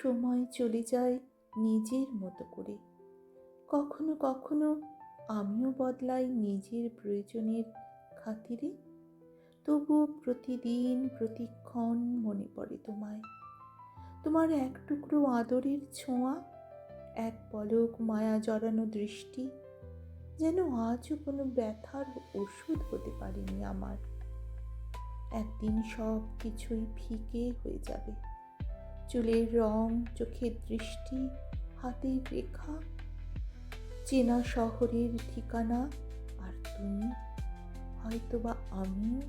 সময় চলে যায় নিজের মতো করে। কখনো কখনো আমিও বদলাই নিজের প্রয়োজনের খাতিরে। তবুও প্রতিদিন প্রতিক্ষণ মনে পড়ে তোমায়, তোমার এক টুকরো আদরের ছোঁয়া, এক পলক মায়া জড়ানো দৃষ্টি, যেন আজও কোনো ব্যথার ওষুধ হতে পারেনি আমার। একদিন সব কিছুই ফিকে হয়ে যাবে, চুলের রং, চোখের দৃষ্টি, হাতের রেখা, চেনা শহরের ঠিকানা, আর তুমি, হয়তোবা আমিও।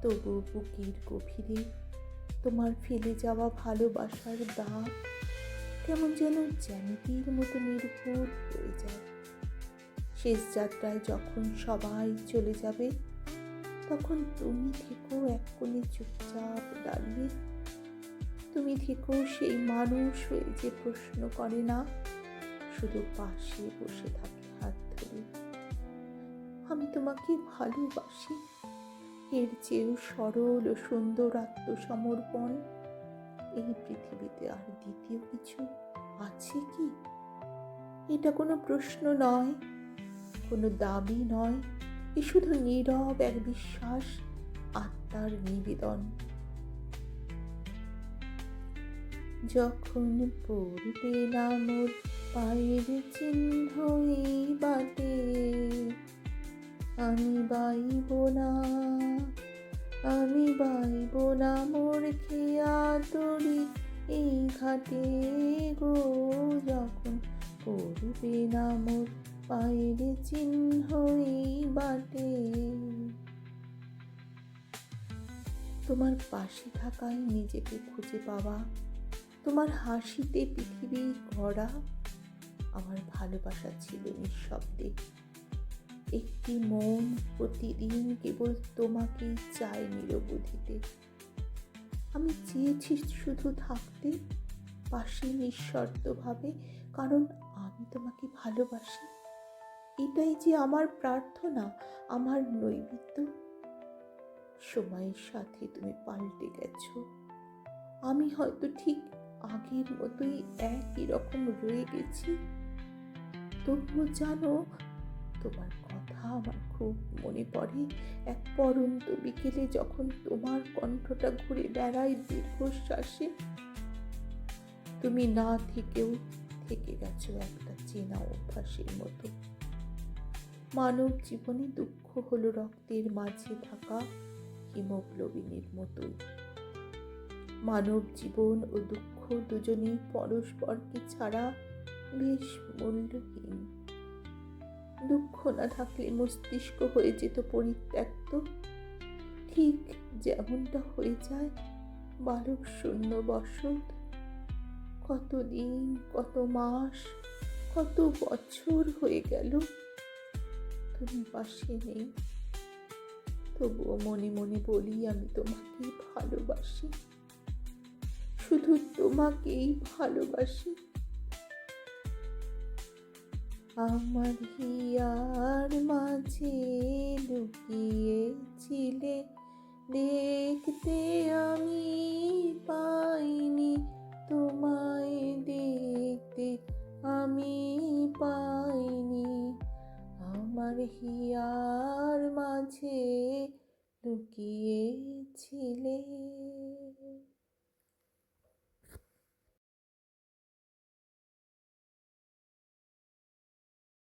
তবু বুকের গভীরে তোমার ফেলে যাওয়া ভালোবাসার দাগ কেমন যেন জ্যামিতির মতো নির্ভুল হয়ে যায়। শেষ যাত্রায় যখন সবাই চলে যাবে, তখন তুমি থেকো এক কোণে চুপচাপ দাঁড়িয়ে। তুমি থেকো সেই মানুষ হয়ে যে প্রশ্ন করে না, শুধু পাশে বসে থাকে হাত ধরে। আমি তোমাকে ভালোবাসি, এর চেয়েও সরল ও সুন্দর আত্মসমর্পণ এই পৃথিবীতে আর দ্বিতীয় কিছু আছে কি? এটা কোনো প্রশ্ন নয়, কোনো দাবি নয়, এ শুধু নীরব এক বিশ্বাস, আত্মার নিবেদন। যখন পড়বে না মোর পায়ের চিহ্ন এই বাটে, আমি বাইব না, আমি বাইব না মোর খেয়া তরি এই ঘাটে গো। যখন পড়বে না মোর পায়ের চিহ্ন এই বাটে। তোমার পাশে থাকায় নিজেকে খুঁজে পাওয়া, তোমার হাসিতে পৃথিবী গড়া আমার ভালোবাসা ছিল নিঃশব্দে। একটি মন প্রতিদিন কেবল তোমাকেই চায় নিরবধিতে। আমি চেয়েছি শুধু থাকতে পাশে নিঃশর্তভাবে, কারণ আমি তোমাকে ভালোবাসি। এটাই যে আমার প্রার্থনা, আমার নৈবেদ্য। সময়ের সাথে তুমি পাল্টে গেছো, আমি হয়তো ঠিক আগের মতোই একই রকম রয়ে গেছি। তবুও জানো, তোমার কথা আমার খুব মনে পড়ে। এক পড়ন্ত বিকেলে যখন তোমার কণ্ঠটা ঘুরে বেড়ায় দীর্ঘশ্বাসে। তুমি না থেকেও থেকে গেছো একটা চেনা অভ্যাসের মতো। মানব জীবনে দুঃখ হলো রক্তের মাঝে থাকা হিমোগ্লোবিনের মতোই। মানব জীবন ও দুঃখ দুজনেই পরস্পরকে ছাড়া বেশ মূল্যহীন। দুঃখ না থাকলে মস্তিষ্ক হয়ে যেত পরিত্যক্ত, ঠিক যেমনটা হয়ে যায় বালক শূন্য বসত। কতদিন, কত মাস, কত বছর হয়ে গেল তুমি পাশে নেই। তবুও মনে মনে বলি আমি তোমাকে ভালোবাসি, শুধু তোমাকেই ভালোবাসি। আমার হিয়ার মাঝে লুকিয়েছিলে দেখতে আমি